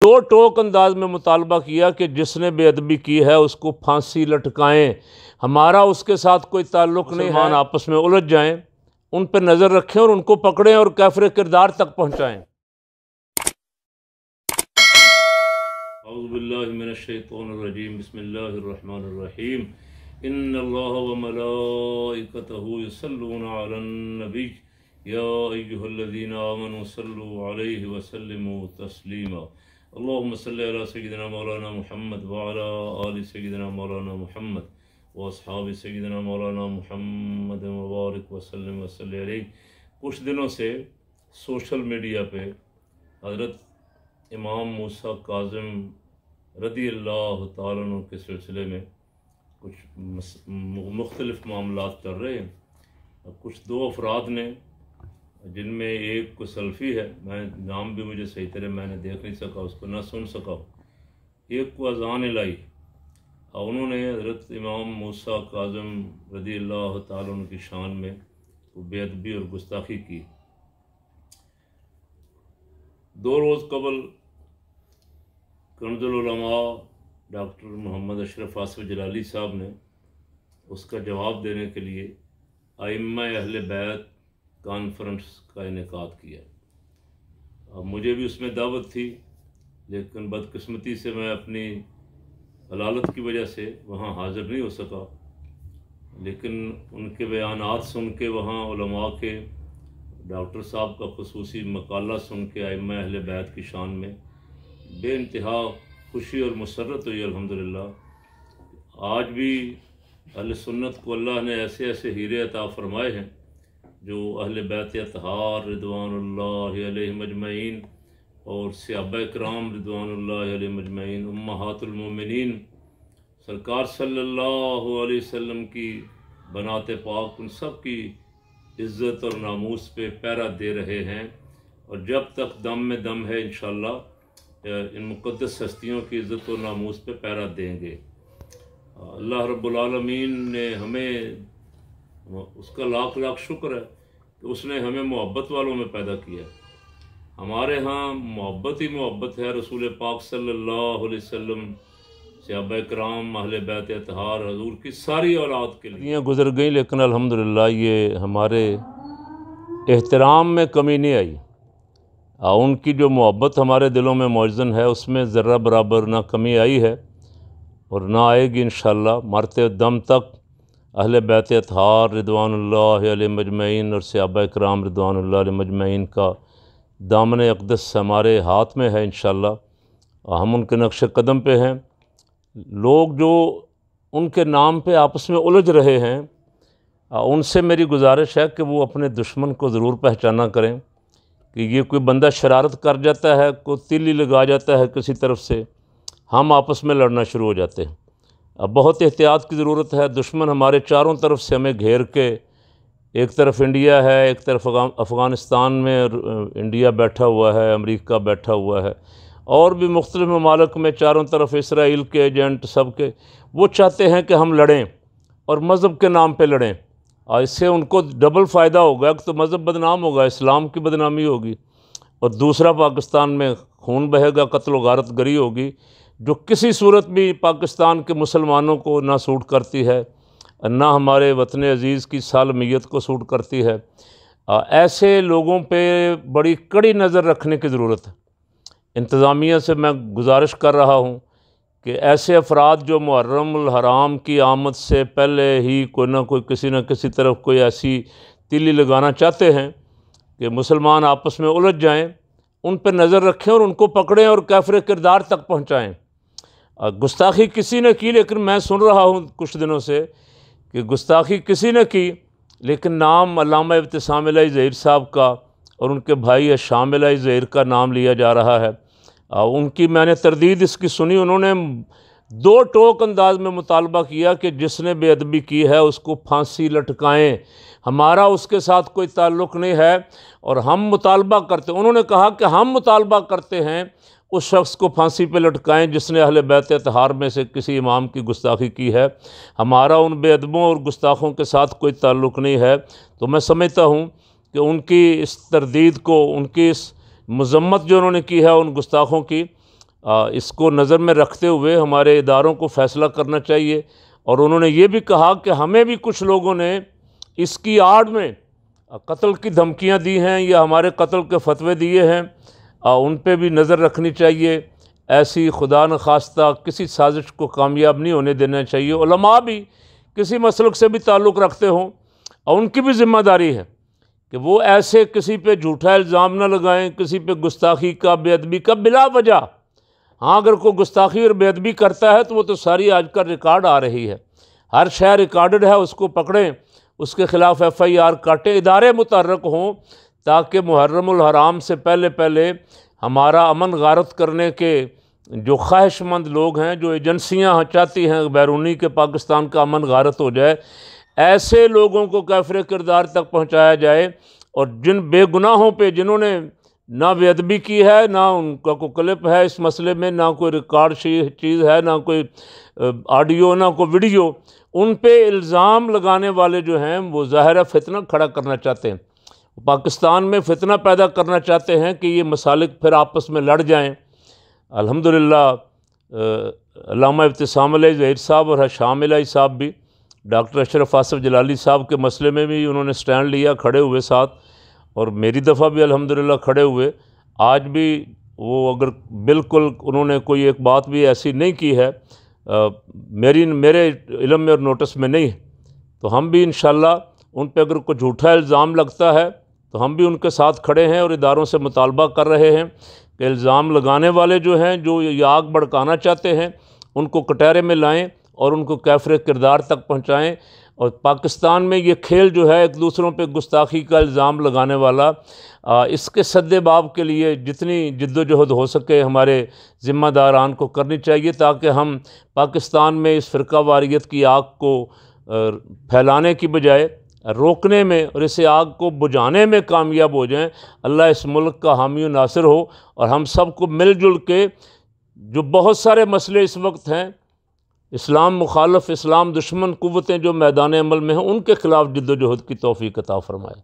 दो टोक अंदाज में मुतालबा किया कि जिसने बेअदबी की है उसको फांसी लटकाएं, हमारा उसके साथ कोई ताल्लुक़ नहीं है, आपस में उलझ जाएं, उन पर नज़र रखें और उनको पकड़ें और काफ़िर किरदार तक पहुँचाएँ। औज़ुबिल्लाहि मिनश्शैतानिर्रजीम, बिस्मिल्लाहिर्रहमानिर्रहीम। इन्नल्लाहा व मलाइकतहु युसल्लूना अलन नबी या अय्युहल्लज़ीना आमनू सल्लु अलैहि व सल्लिमू तस्लीमा। अल्लाहुम्मा सल्लि अला सय्यिदिना मौलाना मुहम्मद व अला आलि सय्यिदिना मौलाना मुहम्मद व अस्हाबि सय्यिदिना मौलाना मुहम्मद व बारिक व सल्लिम व सल्लि अलैहि। कुछ दिनों से सोशल मीडिया पे हज़रत इमाम मूसा काज़िम रज़ियल्लाहु ताला अन्हु के सिलसिले में कुछ मुख्तलिफ मामलात चल रहे हैं। कुछ दो अफराद ने, जिनमें एक को सल्फ़ी है, मैं नाम भी मुझे सही तरह मैंने देख नहीं सका, उसको ना सुन सका, एक को अज़ान लाई और उन्होंने हज़रत इमाम मूसा काज़िम रज़ियल्लाहु ताला अन्हु की शान में बेअदबी और गुस्ताखी की। 2 रोज़ कबल कंज़ुल उलमा डॉक्टर मोहम्मद अशरफ आसिफ जलाली साहब ने उसका जवाब देने के लिए आइम्मा अहले बैत कॉन्फ्रेंस का इनेकाद किया। अब मुझे भी उसमें दावत थी, लेकिन बदकिस्मती से मैं अपनी हलालत की वजह से वहाँ हाज़िर नहीं हो सका। लेकिन उनके बयानात सुन के, वहाँ उलमा के डॉक्टर साहब का खुसूसी मकाला सुन के आइम्मा अहले बैत की शान में बेइंतहा खुशी और मुसर्रत हुई। अल्हम्दुलिल्लाह आज भी अहले सुन्नत को अल्लाह ने ऐसे ऐसे हीरे अता फरमाए हैं जो अहले बैत अतहार रिदवानुल्लाहि अलैहिम अजमईन और सहाबा इकराम रिदवानुल्लाहि अलैहिम अजमईन, उम्महातुल मोमिनीन सरकार सल्लल्लाहु अलैहि वसल्लम की बनाते पाक, उन सब की इज़्ज़त और नामूस पे पहरा दे रहे हैं। और जब तक दम में दम है इंशाअल्लाह इन मुक़द्दस हस्तियों की इज़्ज़त और नामूस पे पहरा देंगे। अल्लाह रब्बुल आलमीन ने हमें, उसका लाख लाख शुक्र है कि उसने हमें मोहब्बत वालों में पैदा किया। हमारे यहाँ मोहब्बत ही मोहब्बत है रसूल पाक सल्लल्लाहु अलैहि वसल्लम, सहाबा इकराम, अहले बैत अतहार, हजूर की सारी औलाद के लिए गुजर गई, लेकिन अल्हम्दुलिल्लाह ये हमारे एहतराम में कमी नहीं आई। उनकी जो मोहब्बत हमारे दिलों में मौजूद है उसमें ज़र्रा बराबर ना कमी आई है और ना आएगी इंशाअल्लाह। मरते दम तक अहले बैत अतहार रिदवानुल्लाहि अलैहिम अजमईन और सहाबा इकराम रिदवानुल्लाहि अलैहिम अजमईन का दामन अक़दस हमारे हाथ में है इंशाअल्लाह। हम उनके नक्श कदम पे हैं। लोग जो उनके नाम पे आपस में उलझ रहे हैं, उनसे मेरी गुजारिश है कि वो अपने दुश्मन को ज़रूर पहचाना करें कि ये कोई बंदा शरारत कर जाता है, कोई तिल्ली लगा जाता है किसी तरफ से, हम आपस में लड़ना शुरू हो जाते हैं। अब बहुत एहतियात की ज़रूरत है। दुश्मन हमारे चारों तरफ से हमें घेर के, एक तरफ इंडिया है, एक तरफ अफ़गानिस्तान में इंडिया बैठा हुआ है, अमेरिका बैठा हुआ है, और भी मुख्तलिफ़ ममालिक में चारों तरफ इसराइल के एजेंट सब के, वो चाहते हैं कि हम लड़ें और मज़हब के नाम पे लड़ें। और इससे उनको डबल फ़ायदा होगा, तो मज़हब बदनाम होगा, इस्लाम की बदनामी होगी, और दूसरा पाकिस्तान में खून बहेगा, कत्ल व गारत गरी होगी, जो किसी सूरत भी पाकिस्तान के मुसलमानों को ना सूट करती है, ना हमारे वतन अज़ीज़ की सालमियत को सूट करती है। ऐसे लोगों पे बड़ी कड़ी नज़र रखने की ज़रूरत है। इंतज़ामिया से मैं गुजारिश कर रहा हूँ कि ऐसे अफराद जो मुहर्रमुल हराम की आमद से पहले ही कोई ना कोई किसी न किसी तरफ कोई ऐसी तिल्ली लगाना चाहते हैं कि मुसलमान आपस में उलझ जाएं, उन पर नज़र रखें और उनको पकड़ें और काफ़िर किरदार तक पहुँचाएँ। गुस्ताखी किसी ने की, लेकिन मैं सुन रहा हूँ कुछ दिनों से कि गुस्ताखी किसी ने की, लेकिन नाम अल्लामा इब्तिसाम इलाही ज़हीर साहब का और उनके भाई शाम इलाही ज़हीर का नाम लिया जा रहा है। उनकी मैंने तरदीद इसकी सुनी। उन्होंने 2 टोक अंदाज में मुतालबा किया कि जिसने बेअदबी की है उसको फांसी लटकाएं, हमारा उसके साथ कोई ताल्लुक़ नहीं है और हम मुतालबा करते, उन्होंने कहा कि हम मुतालबा करते हैं उस शख्स को फांसी पे लटकाएं जिसने अहले बैत अतहार में से किसी इमाम की गुस्ताखी की है, हमारा उन बेअदबों और गुस्ताखों के साथ कोई ताल्लुक़ नहीं है। तो मैं समझता हूँ कि उनकी इस तरदीद को, उनकी इस मज़म्मत जो उन्होंने की है उन गुस्ताखों की, इसको नज़र में रखते हुए हमारे इदारों को फ़ैसला करना चाहिए। और उन्होंने ये भी कहा कि हमें भी कुछ लोगों ने इसकी आड़ में कत्ल की धमकियां दी हैं या हमारे कत्ल के फतवे दिए हैं, उन पे भी नज़र रखनी चाहिए। ऐसी खुदा न खास्ता किसी साजिश को कामयाब नहीं होने देना चाहिए। उलमा भी किसी मसलक से भी ताल्लुक़ रखते हों और उनकी भी ज़िम्मेदारी है कि वो ऐसे किसी पे झूठा इल्ज़ाम न लगाएं, किसी पे गुस्ताखी का, बेअदबी का बिला वजह। हाँ, अगर कोई गुस्ताखी और बेअदबी करता है तो वो तो सारी आजकल रिकॉर्ड आ रही है, हर शय रिकॉर्डेड है, उसको पकड़ें, उसके ख़िलाफ़ FIR काटें, इदारे मुतहर्रक हों ताकि मुहर्रमुल हराम से पहले पहले हमारा अमन गारत करने के जो ख्वाहिशमंद लोग हैं, जो एजेंसियाँ चाहती हैं बैरूनी के पाकिस्तान का अमन गारत हो जाए, ऐसे लोगों को काफ़िर किरदार तक पहुँचाया जाए। और जिन बेगुनाहों पे, जिन्होंने ना बेअदबी की है, ना उनका कोई क्लिप है इस मसले में, ना कोई रिकॉर्ड चीज़ है, ना कोई ऑडियो, ना कोई वीडियो, उन पे इल्ज़ाम लगाने वाले जो हैं वो ज़ाहिर फितना खड़ा करना चाहते हैं, पाकिस्तान में फितना पैदा करना चाहते हैं कि ये मसालिक फिर आपस में लड़ जाएं। अल्हम्दुलिल्लाह अल्लामा इब्तिसाम अलैहि ज़हीर साहब और शाम अलैहि साहब भी डॉक्टर अशरफ आसिफ जलाली साहब के मसले में भी उन्होंने स्टैंड लिया, खड़े हुए साथ, और मेरी दफ़ा भी अल्हम्दुलिल्लाह खड़े हुए। आज भी वो अगर बिल्कुल उन्होंने कोई एक बात भी ऐसी नहीं की है मेरे इल्म में और नोटिस में नहीं, तो हम भी इंशाअल्लाह उन पे अगर कोई झूठा इल्ज़ाम लगता है तो हम भी उनके साथ खड़े हैं और इदारों से मुतालबा कर रहे हैं कि इल्ज़ाम लगाने वाले जो हैं, जो ये आग भड़काना चाहते हैं, उनको कटहरे में लाएं और उनको काफ़िर किरदार तक पहुँचाएँ। और पाकिस्तान में ये खेल जो है एक दूसरों पे गुस्ताखी का इल्ज़ाम लगाने वाला, इसके सद्देबाब के लिए जितनी जिद्दोजहद हो सके हमारे ज़िम्मेदारान को करनी चाहिए, ताकि हम पाकिस्तान में इस फ़िरका वारियत की आग को फैलाने की बजाय रोकने में और इसे आग को बुझाने में कामयाब हो जाएं। अल्लाह इस मुल्क का हामी और नासिर हो और हम सब को मिलजुल के, जो बहुत सारे मसले इस वक्त हैं, इस्लाम मुखालफ, इस्लाम दुश्मन क़ुव्वतें जो मैदान अमल में हैं, उनके ख़िलाफ़ जिद्दोजहद की तौफ़ीक़ अता फ़रमाए।